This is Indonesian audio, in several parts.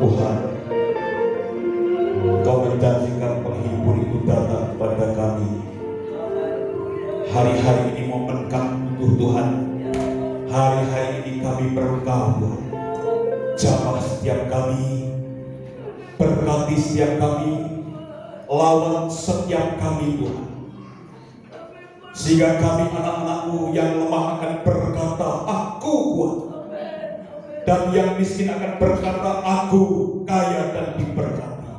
Tuhan, Kau menjanjikan penghibur itu datang kepada kami. Hari-hari ini momen kami butuh Tuhan. Hari-hari ini kami perlu Kau Tuhan. Jamah setiap kami, berkati setiap kami, lawan setiap kami Tuhan. Sehingga kami anak-anak-Mu yang lemah akan berkata, aku kuat. Dan yang miskin akan berkata, aku kaya dan diberkati.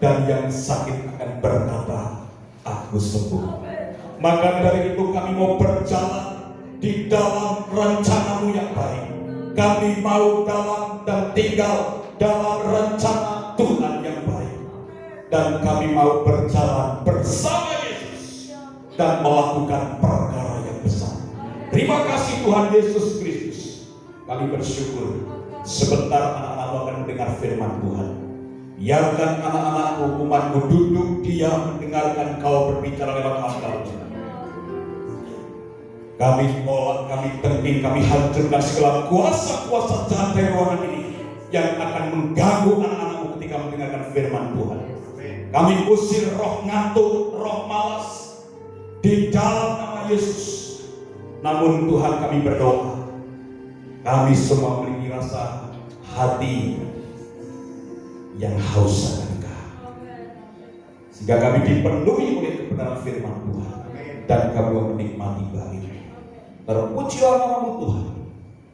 Dan yang sakit akan berkata, aku sembuh. Maka dari itu kami mau berjalan di dalam rencana-Mu yang baik. Kami mau dalam dan tinggal dalam rencana Tuhan yang baik. Dan kami mau berjalan bersama Yesus dan melakukan perkara yang besar. Terima kasih Tuhan Yesus Kristus. Kami bersyukur sebentar anak-anak-Mu akan mendengar firman Tuhan. Biarkan anak-anak-Mu, umat-Mu duduk diam mendengarkan Kau berbicara lewat hamba. Kami tolak, kami tending, kami hancurkan segala kuasa-kuasa jahat dari ruangan ini yang akan mengganggu anak-anak-Mu ketika mendengarkan firman Tuhan. Kami usir roh ngantuk, roh malas di dalam nama Yesus. Namun Tuhan, kami berdoa, kami semua memiliki rasa hati yang haus akan Engkau, sehingga kami dipenuhi oleh kebenaran firman Tuhan dan kami menikmati bahagia. Terpujilah nama-Mu Tuhan,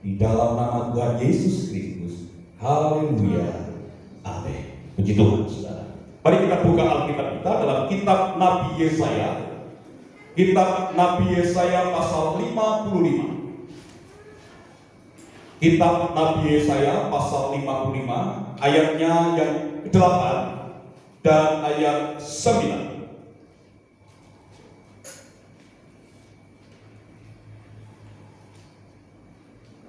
di dalam nama Tuhan Yesus Kristus. Haleluya, amin. Puji Tuhan, saudara. Mari kita buka Alkitab kita dalam kitab Nabi Yesaya. Kitab Nabi Yesaya pasal 55. Kitab Nabi Yesaya pasal 55 ayatnya yang ke-8 dan ayat 9.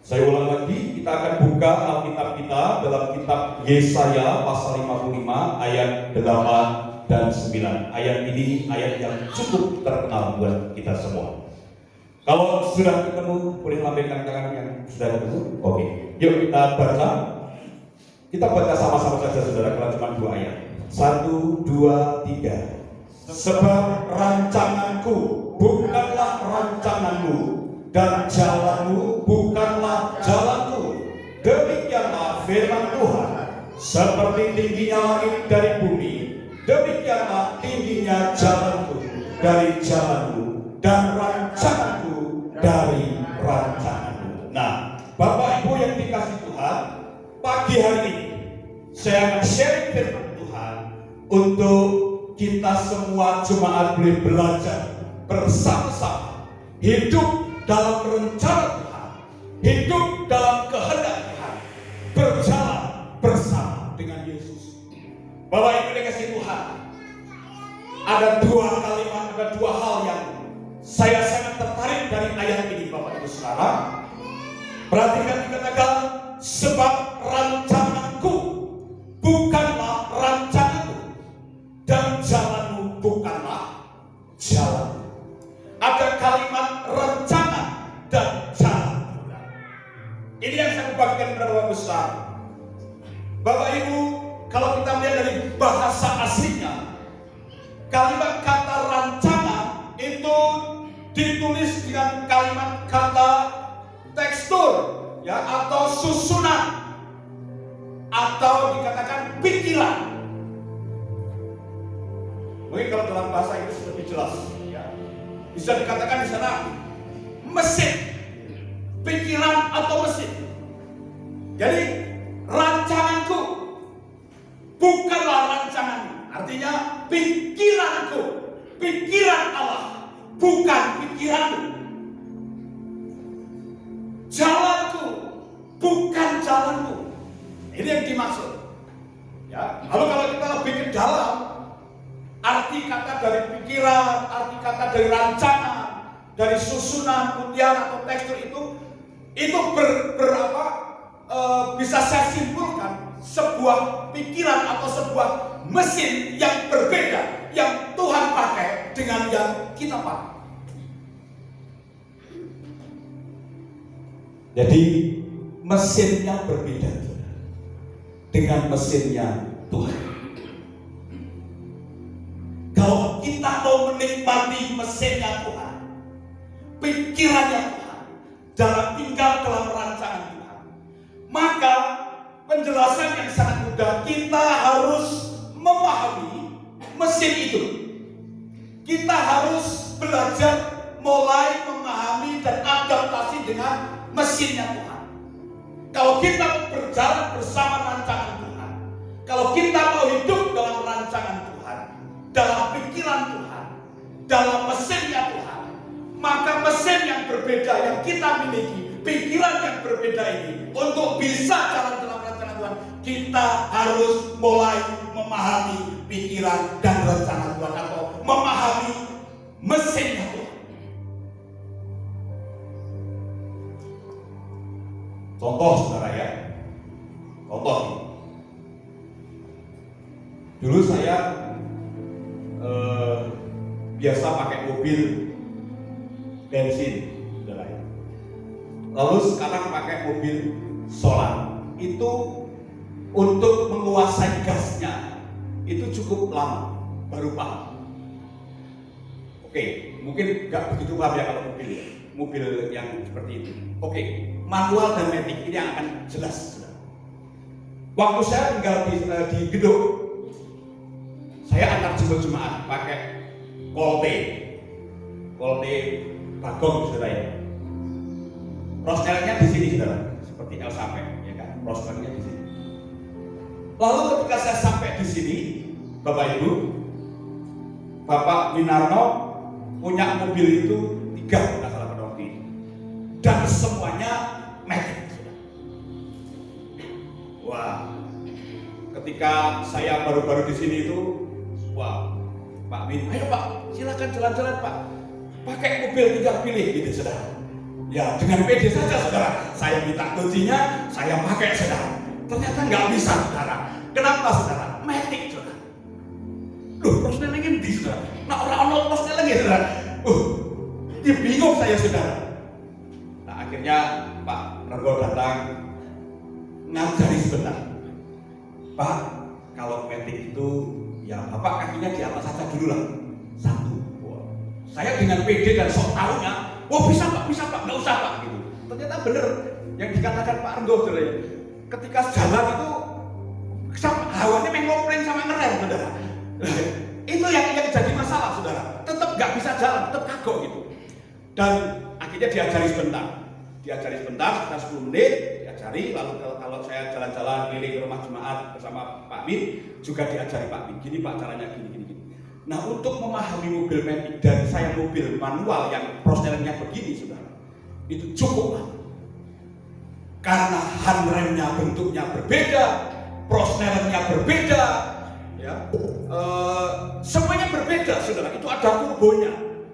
Saya ulang lagi, kita akan buka Alkitab kita dalam kitab Yesaya pasal 55 ayat 8 dan 9. Ayat ini ayat yang cukup terkenal buat kita semua. Kalau sudah ketemu, boleh lambaikan tangan yang sudah ketemu. Oke, yuk kita baca. Kita baca sama-sama saja saudara, kalau cuma 2 ayat. 1, 2, 3. Sebab rancanganku bukanlah rancanganmu, dan jalanmu bukanlah jalanku. Demikianlah firman Tuhan. Seperti tingginya langit dari bumi, demikianlah tingginya jalanku dari jalanmu, dan rancanganku dari rancanganmu. Nah, Bapak Ibu yang dikasih Tuhan, pagi hari ini saya akan sharing firman Tuhan untuk kita semua jemaat boleh belajar bersama-sama hidup dalam rencana Tuhan, hidup dalam kehendak Tuhan, berjalan bersama dengan Yesus. Bapak Ibu dikasih Tuhan, ada 2 kalimat, ada 2 hal yang saya sangat tertarik dari ayat ini, Bapak Ibu sekarang. Perhatikan dikatakan, sebab rancanganku bukanlah rancanganmu, dan jalanmu bukanlah jalanmu. Ada kalimat rancangan dan jalan. Ini yang saya bagikan kepada Bapak besar. Bapak Ibu, kalau kita melihat dari bahasa aslinya, kalimat kata rancangan itu ditulis dengan kalimat kata tekstur, ya, atau susunan, atau dikatakan pikiran. Mungkin kalau dalam bahasa Inggris lebih jelas, ya. Bisa dikatakan di sana mesin, pikiran atau mesin. Jadi rancanganku bukanlah rancanganmu. Artinya pikiranku, pikiran Allah, bukan pikiranmu. Jalanku bukan jalanmu. Ini yang dimaksud. Ya. Lalu kalau kita lebih ke dalam, arti kata dari pikiran, arti kata dari rancangan, dari susunan, undian atau tekstur itu bisa saya simpulkan sebuah pikiran atau sebuah mesin yang berbeda yang Tuhan pakai dengan yang kita pakai. Jadi mesinnya berbeda dengan mesinnya Tuhan. Kalau kita mau menikmati mesinnya Tuhan, pikirannya Tuhan, dalam tinggal dalam rancangan Tuhan, maka penjelasan yang sangat mudah, kita harus memahami mesin itu. Kita harus belajar mulai memahami dan adaptasi dengan mesinnya Tuhan. Kalau kita berjalan bersama rancangan Tuhan, kalau kita mau hidup dalam rancangan Tuhan, dalam pikiran Tuhan, dalam mesinnya Tuhan, maka mesin yang berbeda yang kita miliki, pikiran yang berbeda ini, untuk bisa jalan dalam rancangan Tuhan, kita harus mulai memahami pikiran dan rencana Tuhan, atau memahami mesinnya Tuhan. Contoh saudara ya, contoh. Dulu saya biasa pakai mobil bensin, saudara ya. Lalu sekarang pakai mobil solar. Itu untuk menguasai gasnya itu cukup lama, baru paham. Oke, mungkin nggak begitu paham ya kalau mobil yang seperti itu. Oke, manual dan matic ini yang akan jelas. Waktu saya tinggal di gedung, saya antar jemaat pakai Kolte Bagong, saudara ya. Prostelnya di sini, saudara, seperti L sampai, ya kan? Prostelnya di sini. Lalu ketika saya sampai di sini, Bapak Ibu, Bapak Winarno punya mobil itu 3 nggak salah pada waktu itu, dan semuanya matic. Wah, ketika saya baru-baru di sini itu, wah, Pak Win, ayo Pak, silakan jalan-jalan Pak, pakai mobil tinggal pilih gitu, saudara. Ya dengan pede saja, saudara. Saya minta kuncinya, saya pakai, saudara. Ternyata nggak bisa, saudara. Kenapa, saudara? Matic, saudara. Loh, prosesnya lagi di, saudara. Nah, orang-orang prosesnya lagi, saudara. Dia bingung saya, saudara. Nah, akhirnya Pak Rego datang ngajari sebentar. Pak, kalau matic itu, ya Bapak kakinya di atas saja dulu lah. 1. Wow. Saya dengan pede dan sok tahunya, oh bisa Pak, nggak usah Pak gitu. Ternyata benar yang dikatakan Pak Rego, saudara. Ketika jalan itu hawanya mengopleng sama ngerem, saudara. Itu yang jadi masalah, saudara. Tetap nggak bisa jalan, tetap kagok gitu. Dan akhirnya diajari sebentar, sekitar 10 menit diajari. Lalu kalau saya jalan-jalan keliling ke rumah jemaat bersama Pak Min, juga diajari Pak Min, gini Pak caranya, gini. Nah, untuk memahami mobil matic dan saya mobil manual yang prostelnya begini, saudara, itu cukup lama. Karena handremnya bentuknya berbeda, prostelnya berbeda, ya, semuanya berbeda, saudara. Itu ada turbonya,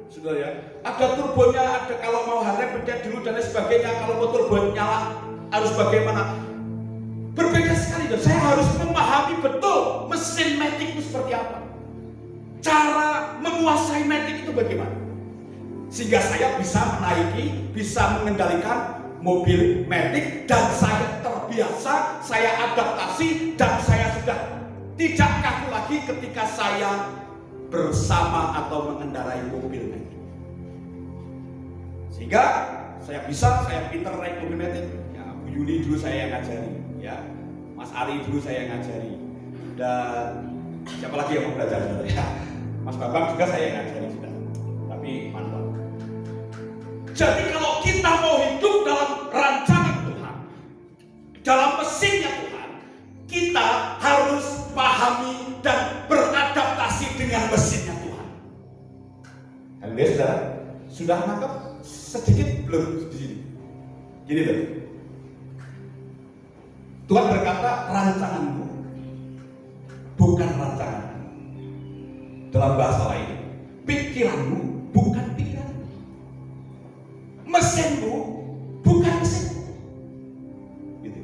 saudara ya. Ada turbonya, ada kalau mau handrem pencet dulu dan lain sebagainya. Kalau mau turbo nyala harus bagaimana. Berbeda sekali, dan saya harus memahami betul mesin matic itu seperti apa. Cara menguasai matic itu bagaimana, sehingga saya bisa menaiki, bisa mengendalikan mobil matic, dan saya terbiasa, saya adaptasi, dan saya sudah tidak kaku lagi ketika saya bersama atau mengendarai mobil matic. Sehingga saya pintar naik mobil matic. Ya, Bu Yuli dulu saya yang ngajari, ya, Mas Ari dulu saya yang ngajari, dan siapa lagi yang mau belajar? Ya, Mas Babang juga saya yang ngajari sudah. Tapi mantap. Jadi kalau kita mau hidup dalam rancangan Tuhan, dalam mesinnya Tuhan, kita harus pahami dan beradaptasi dengan mesinnya Tuhan. Kalian sudah nangkap sedikit belum di sini? Gini loh. Tuhan berkata, rancanganmu bukan rancangan. Dalam bahasa lain, pikiranmu bukan pikiranmu. Mesinmu bukan mesinmu. Gitu.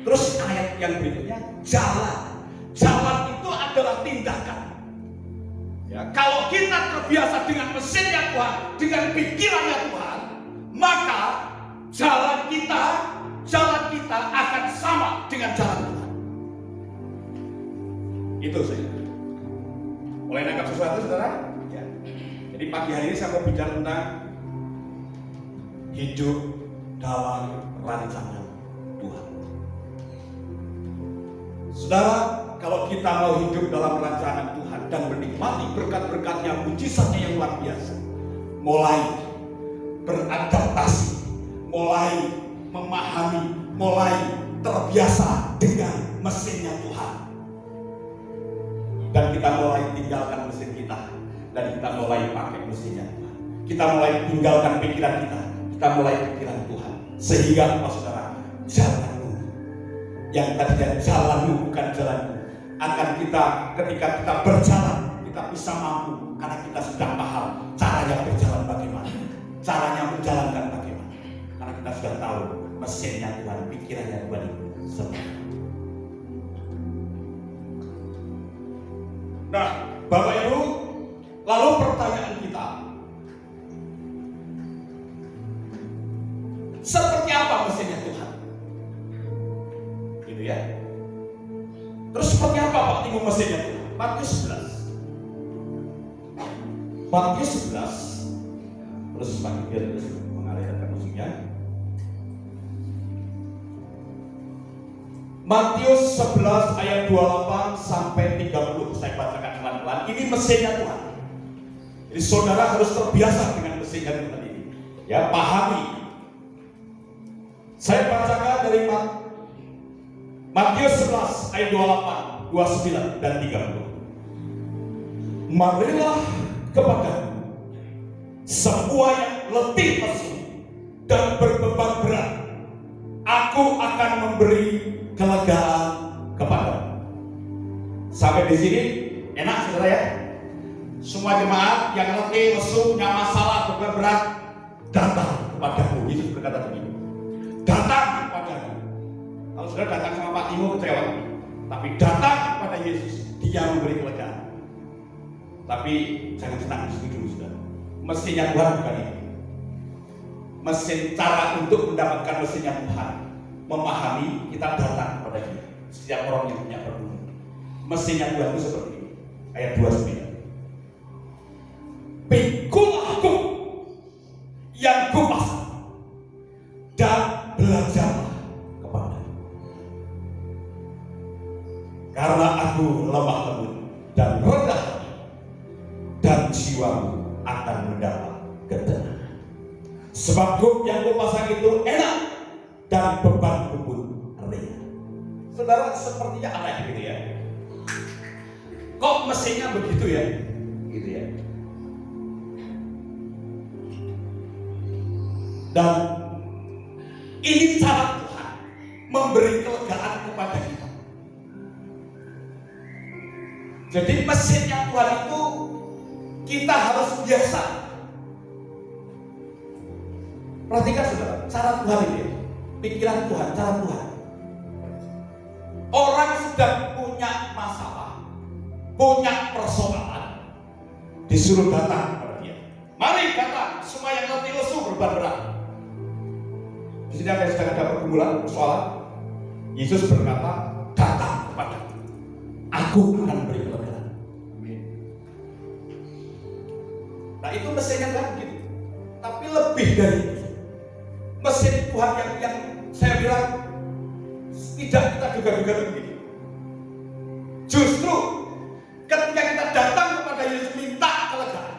Terus ayat yang berikutnya, jalan. Jalan itu adalah tindakan. Ya, kalau kita terbiasa dengan mesinnya Tuhan, dengan pikirannya Tuhan, maka jalan kita akan sama dengan jalan Tuhan. Itu saja. Mulai nangkap sesuatu, saudara? Ya. Jadi pagi hari ini saya mau bicara tentang hidup dalam rancangan Tuhan. Saudara, kalau kita mau hidup dalam rancangan Tuhan dan menikmati berkat-berkatnya, mujizatnya yang luar biasa, mulai beradaptasi, mulai memahami, mulai terbiasa dengan mesinnya Tuhan, dan kita mulai tinggalkan mesin kita, dan kita mulai pakai mesinnya Tuhan. Kita mulai tinggalkan pikiran kita mulai pikiran Tuhan, sehingga apa, saudara? Jalanmu yang tadinya jalanmu bukan jalanmu, akan kita, ketika kita berjalan, kita bisa mampu, karena kita sudah paham caranya berjalan bagaimana, caranya menjalankan bagaimana, karena kita sudah tahu mesinnya Tuhan, pikirannya Tuhan itu semua. Nah, Bapak Ibu, lalu pertanyaan kita, seperti apa mesinnya Tuhan? Gitu ya. Terus seperti apa Pak Timo mesinnya Tuhan? Matius 11. Terus panggil terus mengalirkan musiknya. Matius 11 ayat 28 sampai 30, saya bacakan pelan-pelan. Ini mesinnya Tuhan. Jadi saudara harus terbiasa dengan mesinnya Tuhan ini. Ya, pahami. Saya bacakan dari Matius 11 ayat 28, 29 dan 30. Marilah kepadaku semua yang letih lesu dan berbeban berat, aku akan memberi kelegaan kepadamu. Sampai di sini enak, saudara ya? Semua jemaat yang letih lesu, punya masalah, beban berat, datang kepadaku. Yesus berkata begini, datang kepadaku. Kalau saudara datang sama Pak Timo kecewa, tapi datang kepada Yesus, Dia memberi kelegaan. Tapi jangan senang di sini dulu, saudara. Mesinnya Tuhan bukan ini. Mesin, cara untuk mendapatkan mesinnya Tuhan, memahami, kita datang kepada Dia. Setiap orang yang punya perlu. Mesinnya Tuhan itu seperti ini. Ayat 29. Pikulah aku yang kupasang dan belajarlah kepada, karena aku lemah lembut dan rendah hati, dan jiwamu akan mendapat ketenangan. Sebab jug yang kupasang itu enak dan bebanku pun ringan. Saudara, sepertinya aneh gitu ya. Kok mesinnya begitu ya? Gitu ya. Dan ini cara Tuhan memberi kelegaan kepada kita. Jadi mesinnya Tuhan itu kita harus biasa. Perhatikan saudara, cara Tuhan ini, pikiran Tuhan, cara Tuhan. Orang sedang punya masalah, punya persoalan, disuruh datang kepada dia. Mari datang, semua yang letih lesu berbeban berat. Di sini ada sedang ada pergumulan, persoalan. Yesus berkata, datang kepada aku akan beri kelegaan. Nah itu mesinnya kan begitu. Tapi lebih dari itu, mesin Tuhan yang saya bilang tidak kita duga-duga begini. Justru ketika kita datang kepada Yesus minta kelegaan,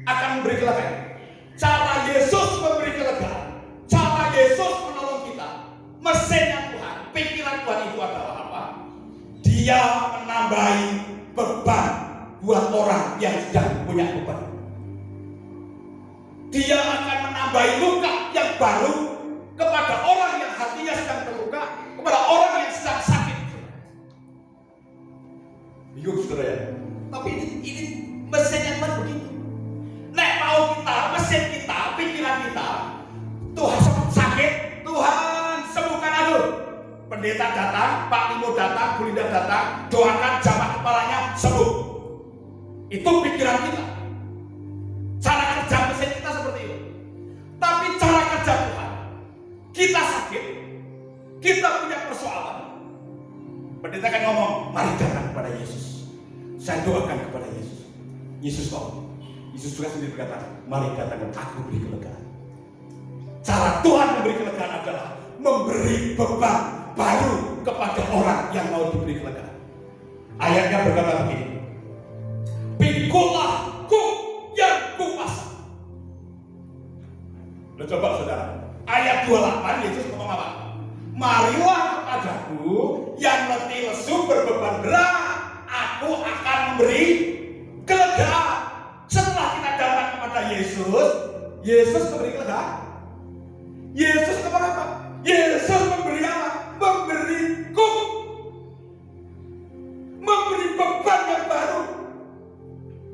akan memberi kelegaan. Cara Yesus memberi kelegaan, cara Yesus menolong kita, mesinnya Tuhan, pikiran Tuhan itu adalah apa? Dia menambahi beban buat orang yang sedang punya beban. Dia akan menambahi luka yang baru kepada orang yang hatinya sedang terluka, kepada orang yang sedang sakit. Bingung saudara ya? Tapi ini mesinnya Tuhan begitu. Nek mau kita, mesin kita, pikiran kita, Tuhan sakit, Tuhan sembuhkan aku. Pendeta datang, Pak Timo datang, Bu Linda datang, doakan jamaah kepalanya sembuh. Itu pikiran kita. Cara kerja mesin kita seperti itu. Tapi cara kerja Tuhan, kita sakit, kita punya persoalan. Pendeta kan ngomong, mari datang kepada Yesus. Saya doakan kepada Yesus. Yesus kok. Yesus juga sendiri berkata, mari datang aku beri kelegaan. Cara Tuhan memberi kelegaan adalah memberi beban baru kepada orang yang mau diberi kelegaan. Ayatnya berkata begini, pikulah kuk yang kupasang. Udah coba saudara, ayat 28 Yesus ngomong apa? Marilah kepadaku yang letih lesu berbeban berat, aku akan memberi kelegaan. Setelah kita datang kepada Yesus, Yesus memberi kelegaan. Yesus kepada apa? Yesus memberi apa? Memberi kuk, memberi beban yang baru.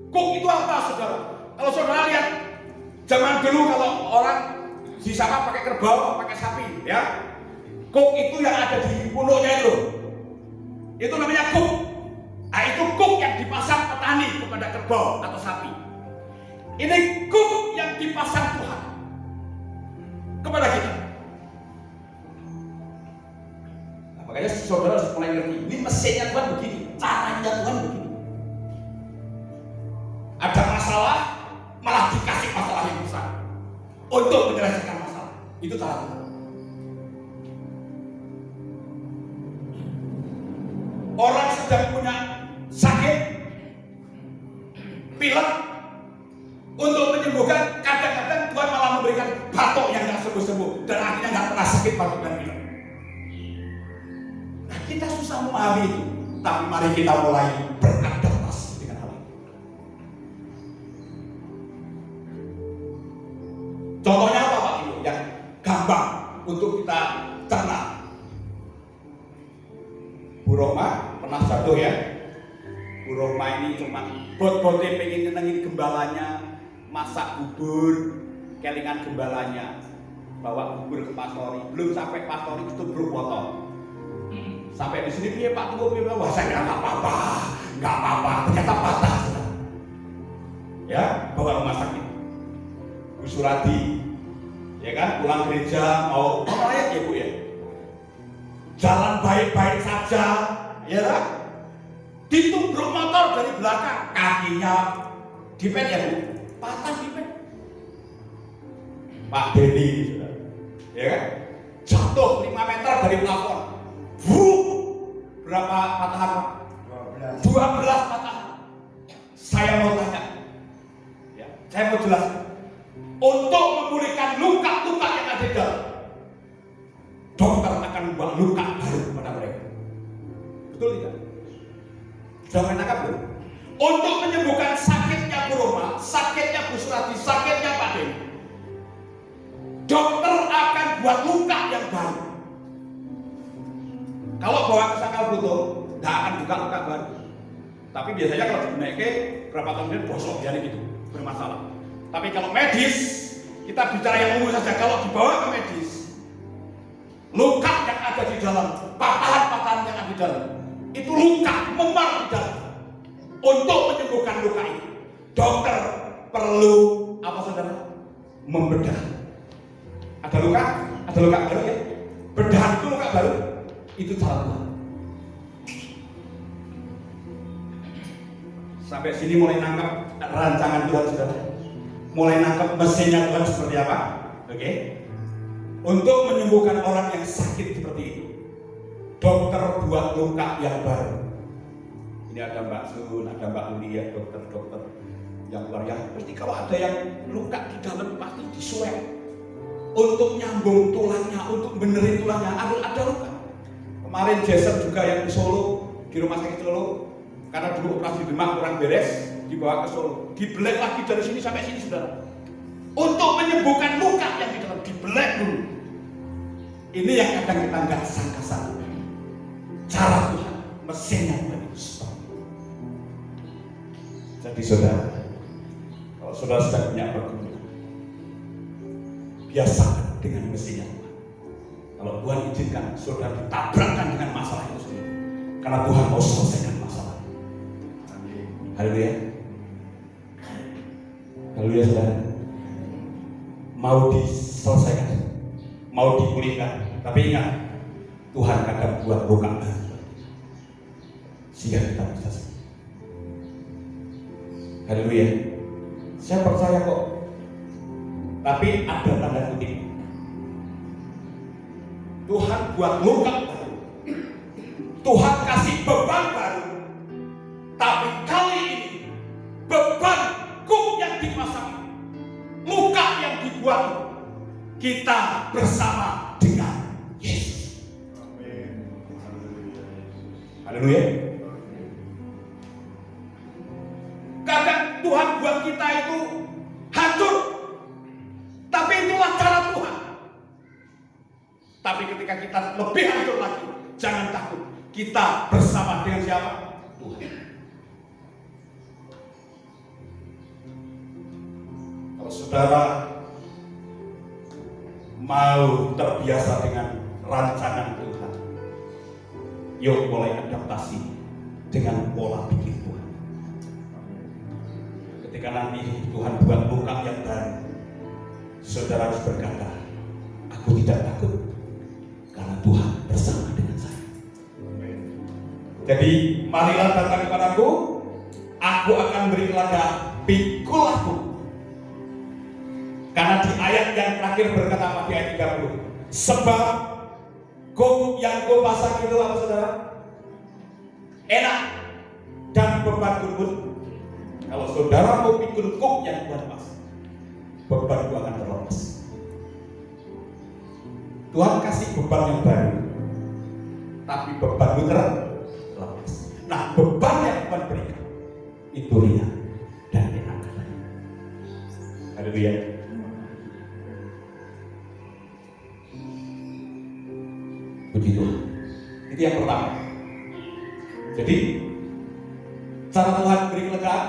Kuk itu apa saudara? Kalau saudara lihat zaman dulu kalau orang di sana pakai kerbau, pakai sapi, ya. Kuk itu yang ada di punuknya itu. Itu namanya kuk. Nah itu kuk yang dipasang petani kepada kerbau atau sapi. Ini kuk yang dipasang Tuhan kepada kita. Nah, makanya saudara harus mulai ngerti. Ini mesinnya Tuhan begini, caranya Tuhan begini. Ada masalah, malah dikasih masalah yang besar untuk menyelesaikan masalah. Itu cara Tuhan. Orang sedang punya sakit, pilek, untuk menyembuhkan, kadang-kadang Tuhan malah memberikan batuk yang nggak sembuh-sembuh dan akhirnya nggak pernah sakit batuk dan pilek. Nah kita susah memahami itu, tapi mari kita mulai beradaptasi dengan hal ini. Contohnya apa Pak Ibu? Yang gampang untuk kita cerna. Bu Roma pernah jatuh ya. Bu Roma ini cuma bot-botnya pengen nyenengin gembalanya, masak bubur, kelingan gembalanya, bawa bubur ke pastori. Belum sampai pastori itu bro potong. Sampai di sini dia Pak Tunggu bilang, wah saya nggak apa-apa, nggak apa-apa. Ternyata patah. Ya, bawa rumah sakit. Bu Suradi, ya kan, pulang gereja mau lihat ya Bu ya. Jalan baik-baik saja, ya kan? Ditubruk motor dari belakang, kakinya dipet ya Bu, patah dipet. Pak Denny, ya kan? Jatuh 5 meter dari plafon. Berapa patahan Pak? 12 patahan. Saya mau tanya, ya, saya mau jelaskan. Untuk memulihkan luka-luka yang ada di dalam, dokter akan membuat luka baru kepada mereka. Betul tidak? Sudah menangkap belum? Untuk menyembuhkan sakitnya Bu Roma, sakitnya Bu Surati, sakitnya Pak Denny, dokter akan buat luka yang baru. Kalau bawa ke sangkal butuh, tidak akan buka luka baru. Tapi biasanya kalau dinaikkan berapa tahun kemudian bosok jadi gitu, bermasalah. Tapi kalau medis, Kita bicara yang umum saja, kalau dibawa ke medis, luka yang ada di dalam, patahan-patahan yang ada di dalam, itu luka memar di dalam. Untuk menyembuhkan luka itu, dokter perlu apa saudara? Membedah. Ada luka baru ya. Bedahan itu luka baru. Itu cara Tuhan. Sampai sini mulai nangkap rancangan Tuhan saudara. Mulai nangkap mesinnya Tuhan seperti apa? Oke. Untuk menyembuhkan orang yang sakit seperti itu, dokter buat luka yang baru. Ini ada Mbak Sun, ada Mbak Uli ya, dokter-dokter yang luar yang pasti kalau ada yang luka di dalam pasti disuek untuk nyambung tulangnya, untuk benerin tulangnya. Ada luka. Kemarin Jason juga yang di Solo, di rumah sakit Solo, karena dulu operasi demam kurang beres, dibawa ke Solo, dibelek lagi dari sini sampai sini saudara. Untuk menyembuhkan luka yang di dalam, dibelek dulu. Ini yang kadang kita nggak sangka-sangka. Cara Tuhan, mesinnya Tuhan itu seperti itu. Jadi saudara, kalau saudara sedang punya pergumulan, biasakan dengan mesinnya Tuhan. Kalau Tuhan izinkan, saudara ditabrakkan dengan masalah itu sendiri, karena Tuhan mau selesaikan masalah. Haleluya. Haleluya saudara. Mau diselesaikan, mau dipulihkan, tapi ingat, Tuhan kadang buat luka baru sehingga kita bisa sembuh. Haleluya. Saya percaya kok. Tapi ada tanda kutip. Tuhan buat luka baru. Tuhan kasih beban baru. Tapi kali ini bebanku yang dipasang, luka yang dibuat, kita bersama dengan Yesus. Haleluya. Kadang Tuhan buat kita itu hancur, tapi itulah cara Tuhan. Tapi ketika kita lebih hancur lagi, jangan takut. Kita bersama dengan siapa? Tuhan. Kalau saudara mau terbiasa dengan rancangan Tuhan, yuk mulai adaptasi dengan pola pikir Tuhan. Ketika nanti Tuhan buat luka yang baru, saudara harus berkata, aku tidak takut karena Tuhan bersama dengan saya. Jadi marilah datang kepadaku, aku akan beri telaga, pikul aku. Karena di ayat yang terakhir berkata apa di ayat 30? Sebab kuk yang kau pasang itu apa saudara? Enak dan beban pun. Kalau saudara mau pikul kuk yang Tuhan pasang, bebanku akan terlepas. Tuhan kasih beban yang baru, tapi bebanmu terlepas. Nah, beban yang Tuhan berikan itu ringan dan enak. Haleluya. Puji Tuhan. Itu yang pertama. Jadi cara Tuhan beri kelegaan,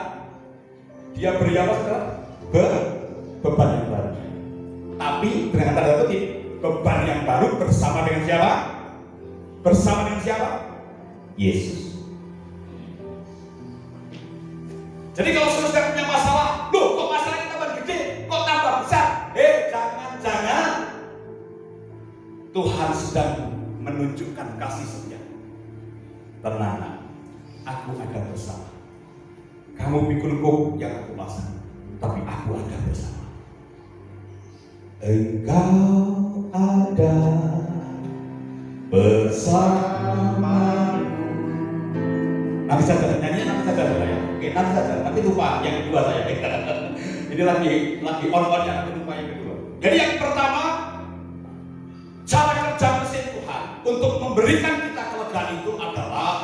dia beri apa saudara? Beban yang baru. Tapi dengan tanda kutip, beban yang baru bersama dengan siapa? Bersama dengan siapa? Yesus. Jadi kalau saudara punya masalah, loh kok masalahnya tambah gede, kok tambah besar? Jangan-jangan Tuhan sedang menunjukkan kasih setia. Tenang, aku ada bersama. Kamu pikul kuk yang aku pasang, tapi aku ada bersama. Engkau ada bersamaku. Nanti saja, nyanyi nanti saja saya. Oke, nanti saja. Nanti lupa yang kedua saya. Ini lagi on-onnya, nanti lupa yang kedua. Jadi yang pertama, cara kerja mesin Tuhan untuk memberikan kita kelegaan itu adalah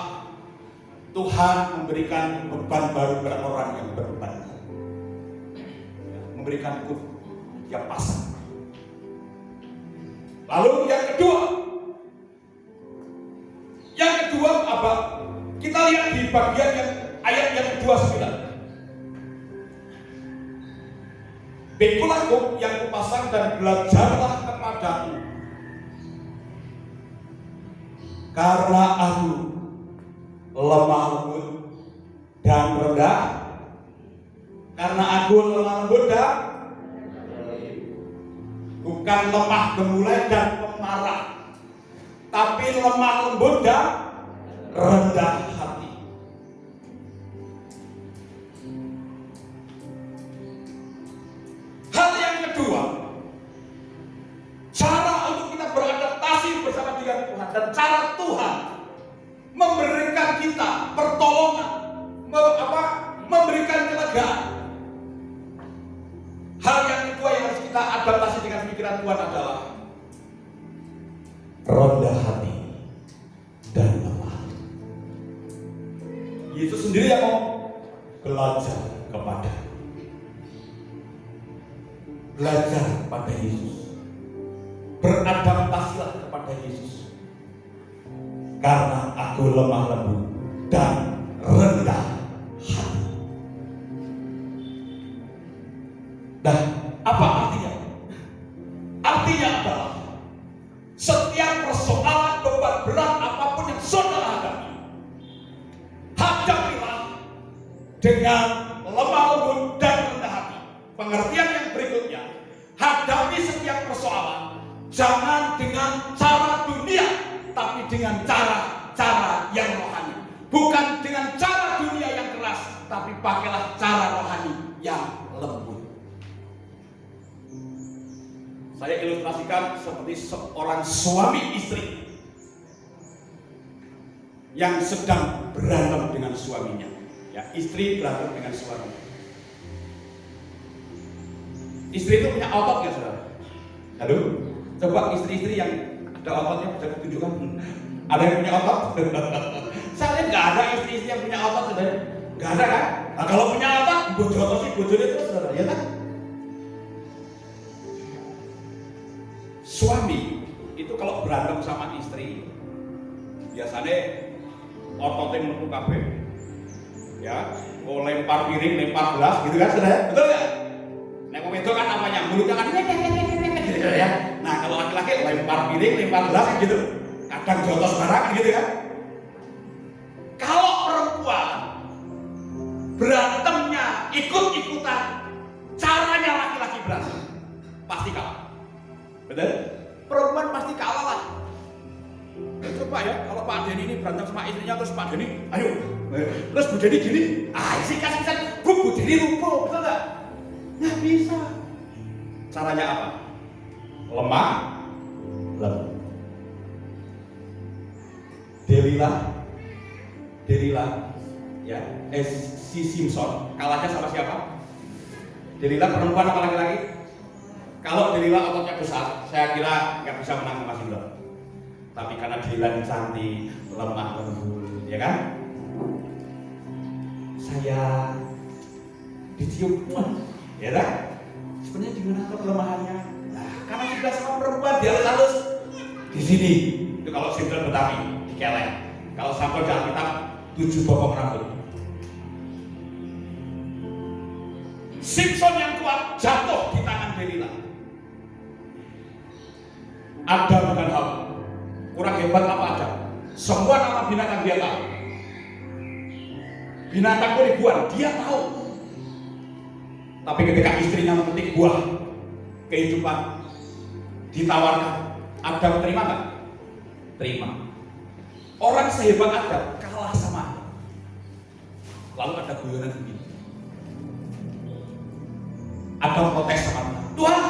Tuhan memberikan beban baru kepada orang yang berbeban. Memberikan kuk yang pasang. Lalu yang kedua apa? Kita lihat di bagian yang ayat yang ke-29. Pikul aku yang pasang dan belajarlah kepadaku. Karena aku lemah lembut dan rendah. Karena aku lemah lembut dan bukan lemah gemulai dan pemarah, tapi lemah lembut dan rendah hati. Hal yang kedua, cara untuk kita beradaptasi bersama dengan Tuhan dan cara Tuhan memberikan kita pertolongan, memberikan kelegaan. Hal yang kedua yang harus kita adaptasi dengan pikiran Tuhan adalah rendah hati dan lemah. Yesus sendiri yang mau belajar kepada Yesus. Beradaptasilah kepada Yesus. Karena aku lemah lembut dan rendah hati. Nah, apa artinya? Artinya adalah setiap persoalan beban berat apapun yang saudara hadapi, hadapilah dengan lemah lembut dan rendah hati. Pengertian yang berikutnya, hadapi setiap persoalan jangan dengan cara dunia, tapi dengan cara yang rohani. Bukan dengan cara dunia yang keras, tapi pakailah cara rohani yang lembut. Saya ilustrasikan seperti seorang suami istri yang sedang berantem dengan suaminya. Ya, istri berantem dengan suami. Istri itu punya otot ya, saudara? Aduh, coba istri-istri yang ada ototnya bisa ditunjukkan. Ada yang punya otot? Saya lihat nggak ada istri-istri yang punya otot, saudara. Nggak ada kan? Nah, kalau punya otot, bojone terus, saudara, ya kan? Suami itu kalau berantem sama istri, biasanya ototnya menutup kabeh. Ya, mau lempar piring, lempar gelas, gitu kan, saudara? Betul nggak? Nek wong wedok kan namanya mulutnya kan gitu ya. Nah, kalau laki-laki lempar piring, lempar gelas gitu. Kadang jotos barang gitu kan. Kalau perempuan berantemnya ikut-ikutan caranya laki-laki berantem, pasti kalah. Betul? Perempuan pasti kalah lah. Ya, coba ya, kalau Pak Denny ini berantem sama istrinya, terus Pak Denny, ayo, terus Bu Denny gini, sikat, Bu Denny lumpuh, betul nggak? Nggak bisa. Caranya apa? Lemah, lembut. Delilah, ya, si Simpson kalahnya sama siapa? Delilah perempuan apa laki-laki? Kalau Delilah ototnya besar, saya kira nggak bisa menang sama Simpson. Tapi karena Delilah cantik, lemah lembut, ya kan? Saya dicium, ya kan? Sebenarnya di mana kelemahannya? Nah, karena sudah sama perempuan dia halus di sini. Itu kalau Simpson Betawi di keleng. Kalau Simpson di Alkitab 7 bokong rambut. Simpson yang kuat jatuh di tangan Delilah. Adam dan Hawa. Kurang hebat apa Adam? Semua nama binatang dia tahu. Binatang itu ribuan, dia tahu. Tapi ketika istrinya memetik buah kehidupan ditawarkan, Adam terima nggak? Terima. Orang sehebat Adam kalah sama Adam. Lalu ada guyonan begini. Adam protes sama Tuhan. Tuhan,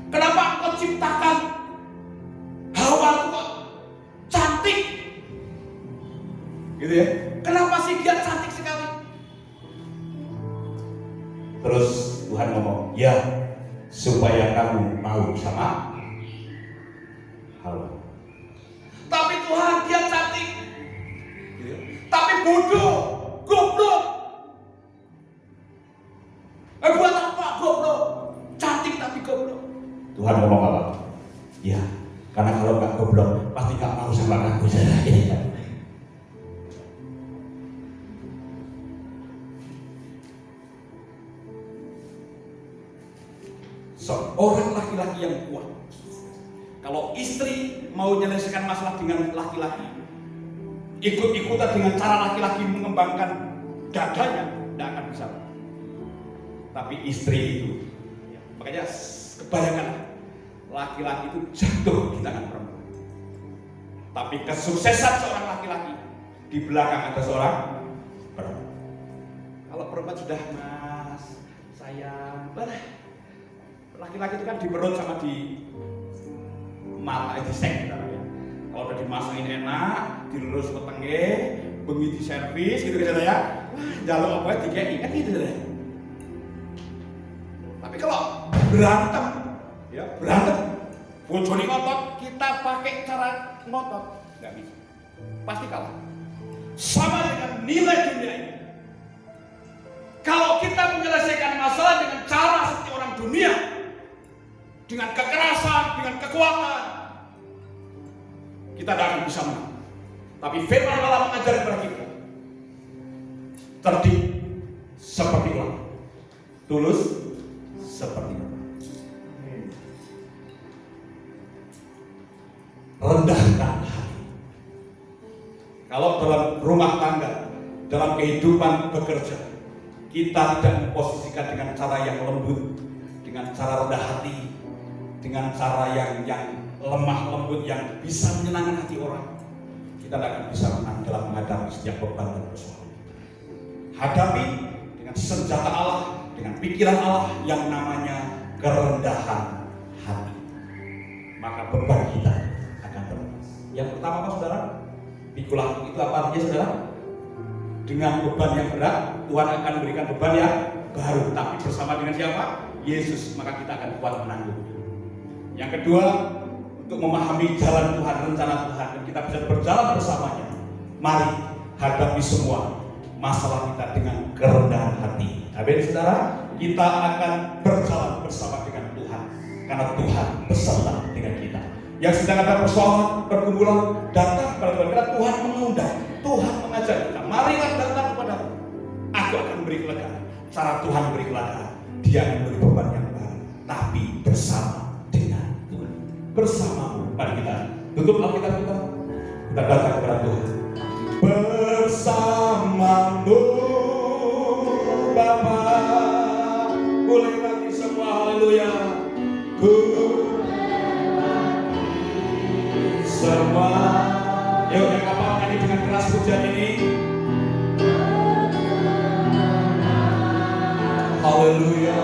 kenapa Engkau ciptakan Hawa kok cantik? Gitu ya. Kenapa sih dia cantik sekali? Terus Tuhan ngomong, ya supaya kamu mau sama Hawa. Tapi Tuhan dia cantik, tapi bodoh, goblok. Buat apa goblok? Cantik tapi goblok. Tuhan ngomong apa? Ya, karena kalau nggak goblok pasti nggak mau sama aku. seorang laki-laki yang kuat. Kalau istri mau menyelesaikan masalah dengan laki-laki, ikut-ikutan dengan cara laki-laki mengembangkan dadanya, tidak akan bisa. Tapi istri itu, makanya kebanyakan laki-laki itu jatuh di tangan perempuan. Tapi kesuksesan seorang laki-laki di belakang ada seorang perempuan. Kalau perempuan sudah, mas, sayang, laki-laki itu kan di perut sama di mata, di sek, ya. Kalau udah dimasakin enak, dilurus wetenge, bengi di servis, gitu ya. Wah, jalur apa dikei, kan gitu deh. Tapi kalau berantem, ya berantem, bojone ngotot, kita pakai cara ngotot, nggak bisa, pasti kalah. Sama dengan nilai dunia ini. Kalau kita menyelesaikan masalah dengan cara seperti orang dunia, dengan kekerasan, dengan kekuatan, kita tidak akan bisa menang. Tapi firman Allah mengajar kepada kita, tertib seperti ulang, tulus seperti itu. Rendahkan hati. Kalau dalam rumah tangga, dalam kehidupan bekerja, kita tidak memposisikan dengan cara yang lembut, dengan cara rendah hati, dengan cara yang lemah lembut yang bisa menyenangkan hati orang, kita tidak akan bisa menang dalam menghadapi setiap beban dan persoalan. Hadapi dengan senjata Allah, dengan pikiran Allah yang namanya kerendahan hati. Maka beban kita akan terlepas. Yang pertama apa saudara? Pikul aku itu apa artinya saudara? Dengan beban yang berat, Tuhan akan memberikan beban yang baru. Tapi bersama dengan siapa? Yesus, maka kita akan kuat menanggung. Yang kedua, untuk memahami jalan Tuhan, rencana Tuhan, dan kita bisa berjalan bersamanya. Mari hadapi semua masalah kita dengan kerendahan hati. Amin saudara, kita akan berjalan bersama dengan Tuhan, karena Tuhan beserta dengan kita. Yang sedang ada persoalan, pergumulan, datang kepada Tuhan, karena Tuhan mengundang, Tuhan mengajak kita. Marilah datang kepada aku akan memberi kelegaan. Cara Tuhan memberi kelegaan, Dia akan memberi beban yang baru, tapi bersama dengan Tuhan. Bersamamu, mari kita tutup Alkitab kita datang kepada Tuhan. Bersamamu Bapa, boleh lagi semua, haleluya. Ku semua, yuk yang kapal nyanyi dengan keras pujian ini. Haleluya,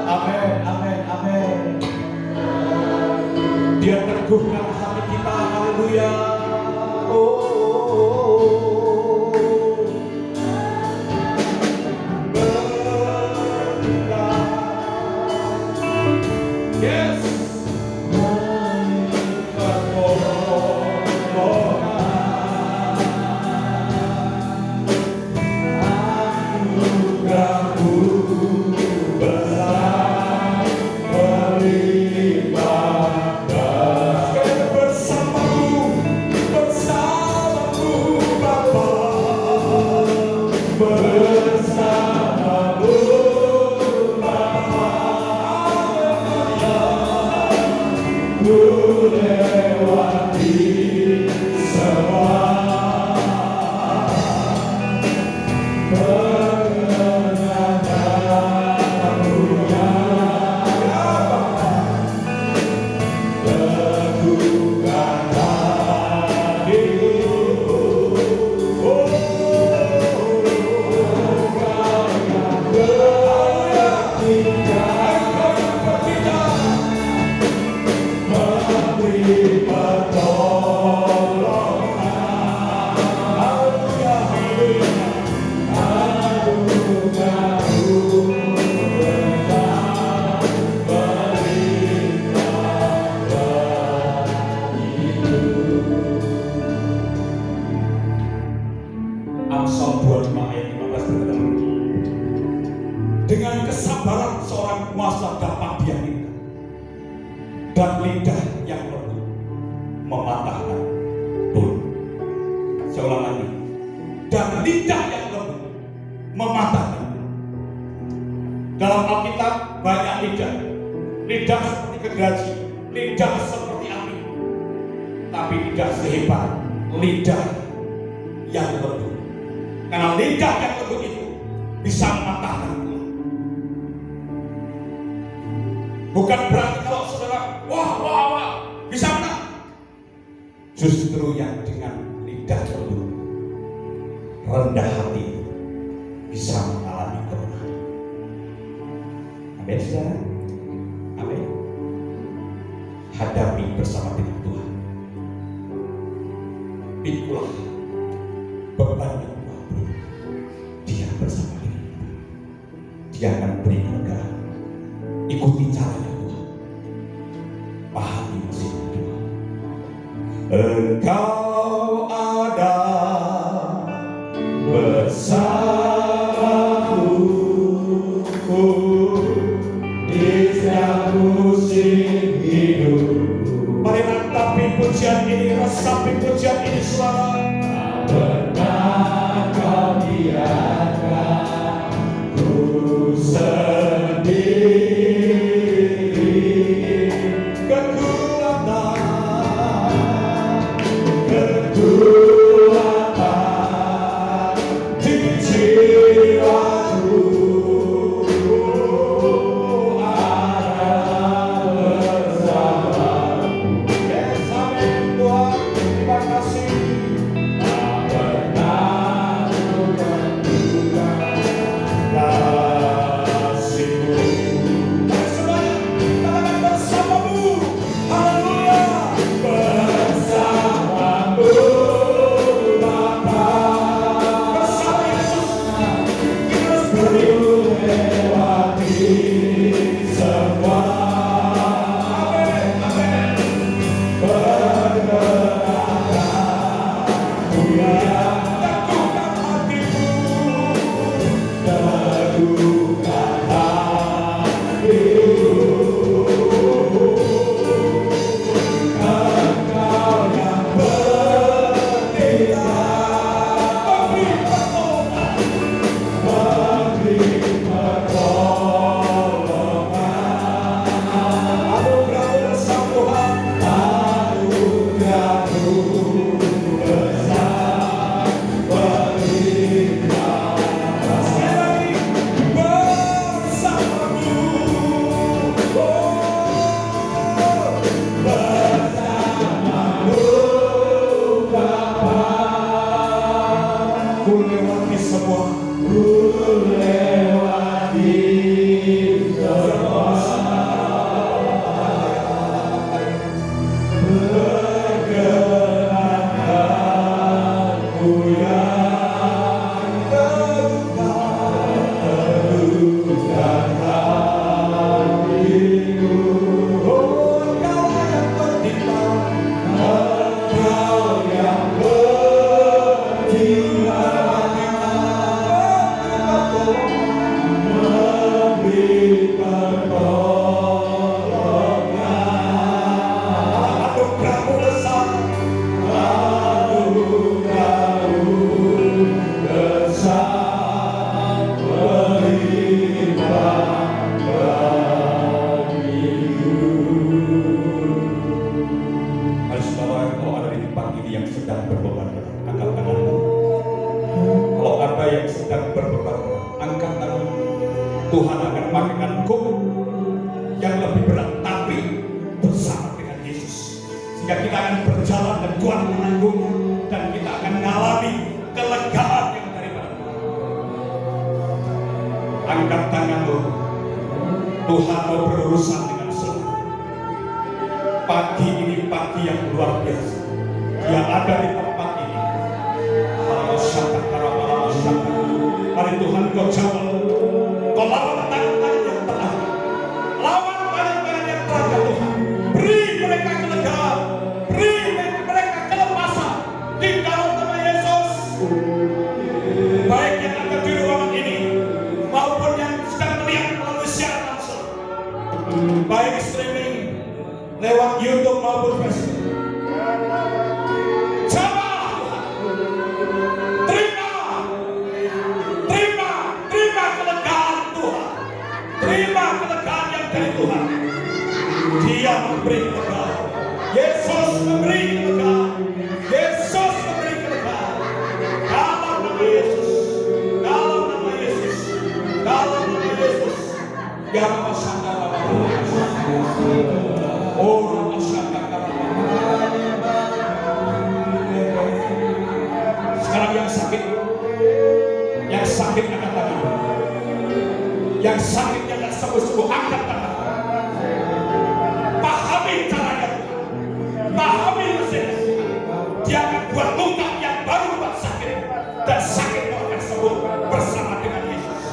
amin, amin, amin. Dia teguhkan hati kita, haleluya. Yes. Amsal 25 ayat 15 berkata, dengan kesabaran seorang kuasa dapat diyakinkan, dan lidah yang lembut mematahkan bulu. Saya ulang lagi, dan lidah yang lembut mematahkan bulu. Dalam Alkitab banyak lidah. Lidah seperti gergaji, lidah seperti api. Tapi tidak sehebat lidah yang lembut. Karena lidah yang lembut itu bisa mematahkan tulang. Bukan berarti kalau saudara wah bisa menang. Justru yang dengan lidah lembut, rendah hati, bisa mengalami kemenangan. Amin, saudara. Amin. Hadapi bersama dengan Tuhan. Pikulah beban yang Tuhan beri. Dia bersama dengan kita. Dia akan beri ketegaran. Ikuti caranya Tuhan. Pahami mesin Tuhan. Engkau ada bersamaku di setiap musim hidup. Mari ratapi pujian ini, resapi pujian ini, saudara. Pernah kau biarkan ku sendiri, kekuatan di jiwaku ada bersamamu. Yes, amin Tuhan, terima kasih. Tak pernah ku menduga kasih-Mu. Mari semuanya katakan bersamamu. Haleluya. Bersamamu Bapa, bersama Yesus kita harus melewati semua. Amin, amin. Pergerakanku yang teguhkan hatimu, teguhkan hatimu. Engkau yang bertindak, memberi pertolongan, anugerah besar Tuhan, anugerah-Mu besar berlimpah. Sekali lagi, bersamamu, bersamamu Bapa. Ku lewati semua, ku lewati semua. Pergerakanku yang teguhkan hatiku. Oh, Engkau yang bertindak, Engkau yang memberi pertolongan. Anugerah-Mu besar, anugerah-Mu besar berlimpah bagiku. Mari saudara, kalau ada di tempat ini yang sedang berbeban, angkat tanganmu. Kalau ada yang sedang berbeban, angkat tanganmu. Tuhan akan pakaikan engkau yang lebih berat, tapi bersama dengan Yesus. Sehingga kita akan berjalan dan Tuhan menanggungnya, dan kita akan mengalami kelegaan yang daripada Tuhan. Angkat tanganmu. Tuhan mau berurusan dengan saudara. Pagi ini pagi yang luar biasa. Dia ada di tempat ini. Mari Tuhan kau jawab. Kau lawan tangan-tangan yang terangkat. Lawan tangan-tangan yang terangkat Tuhan. Beri mereka kelegaan. Beri mereka kelepasan. Di dalam nama Yesus. Baik yang ada di ruangan ini maupun yang sedang melihat melalui siaran langsung, baik streaming lewat YouTube maupun Facebook. Jawab Tuhan. Terima kelegaan Tuhan. Terima kelegaan dari Tuhan. Dia memberi kelegaan. Yesus memberi kelegaan. Yesus memberi kelegaan. Dalam nama Yesus. Dalam nama Yesus. Dalam nama Yesus. Yang masyarakat orang masyarakat. Sekarang yang sakit angkat tangan. Yang sakitnya tidak sembuh-sembuh angkat tangan. Pahami caranya Tuhan. Pahami mesinnya. Dia akan buat luka yang baru buat sakit, dan sakit itu akan sembuh bersama dengan Yesus.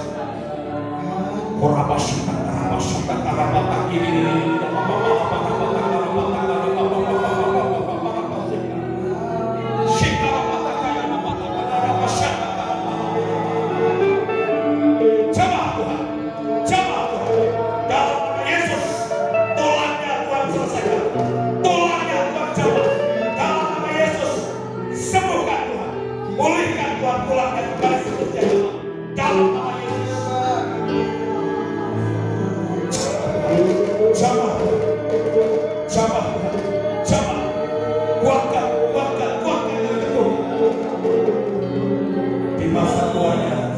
Di masa tuanya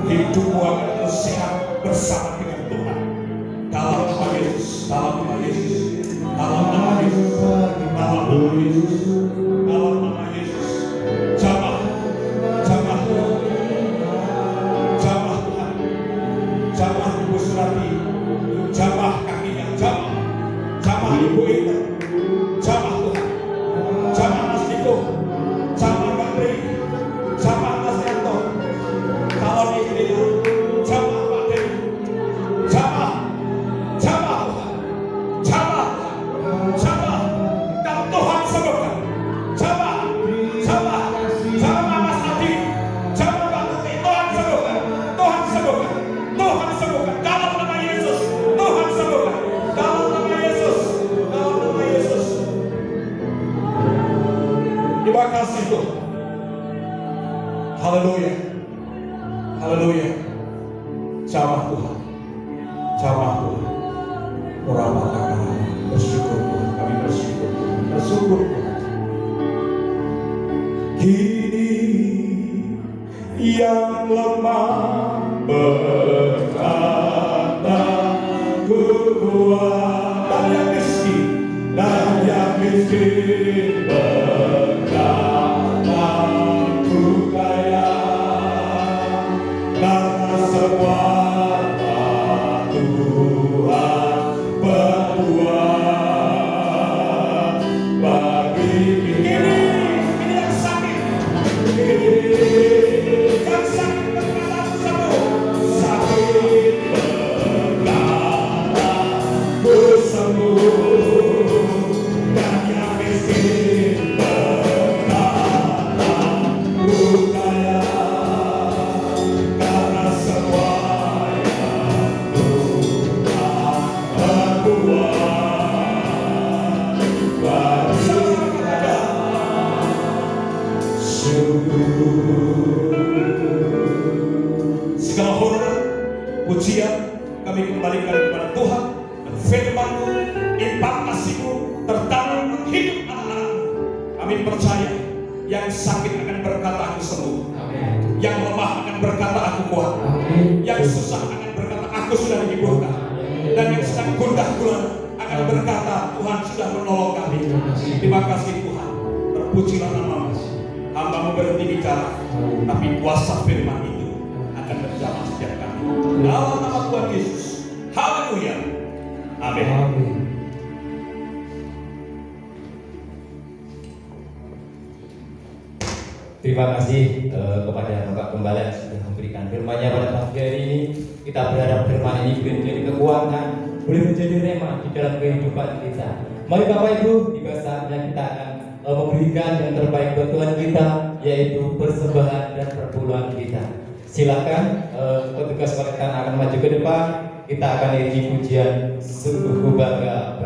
hidupmu akan terus sehat bersama dengan Tuhan. Dalam nama Yesus, dalam nama Yesus, dalam nama Yesus, dalam nama Yesus, dalam nama Yesus. Jamah Tuhan, jamah Ibu Surati, jamah kakinya, jamah Ibu Indah, jamah Tuhan, jamah Mas Diko, jamah Gandri, jamah Mas Yanto, calon istrinya, jamah Pak Dewi, jamah Tuhan, jamah dan Tuhan sembuhkan, jamah Mas Adi, jamah Pak Tuti, Tuhan sembuhkan, Tuhan sembuhkan, dalam nama Yesus, Tuhan sembuhkan, dalam nama Yesus, dalam nama Yesus. Terima kasih Tuhan. Haleluya, haleluya. Jamah Tuhan, jamah Tuhan. Orang bersyukur Tuhan, kami bersyukur Tuhan. Kini yang lemah berkata ku kuat, dan yang miskin berkata ku kaya, karena semua Tuhan berbuat bagi ini yang sakit, yang sakit berkata sembuh, sakit berkata ku sembuh, dan yang miskin berkata ku kaya, karena semua Tuhan berbuat bagi kita. Segala hormat, pujian kami kembalikan kepada Tuhan, dan firman-Mu, impartasi-Mu tertanam dalam hidup anak-anak-Mu. Kami percaya yang sakit akan berkata aku sembuh, yang lemah akan berkata aku kuat, yang susah akan berkata aku sudah dihiburkan, dan yang sedang gundah gulana akan berkata Tuhan sudah menolong kami. Terima kasih Tuhan, terpujilah nama-Mu. Hamba-Mu berhenti bicara, tapi kuasa firman itu akan berjamah setiap kami. Dalam nama Tuhan Yesus, haleluya, amin. Terima kasih kepada Bapak Gembala yang sudah memberikan firman-Nya pada pagi hari ini. Kita berharap firman ini boleh menjadi kekuatan, boleh menjadi rema di dalam kehidupan kita. Mari Bapak Ibu, tiba saatnya kita akan memberikan yang terbaik buat Tuhan kita, yaitu persembahan dan perpuluhan kita. Silakan petugas panitia akan maju ke depan. Kita akan isi pujian sungguh bangga.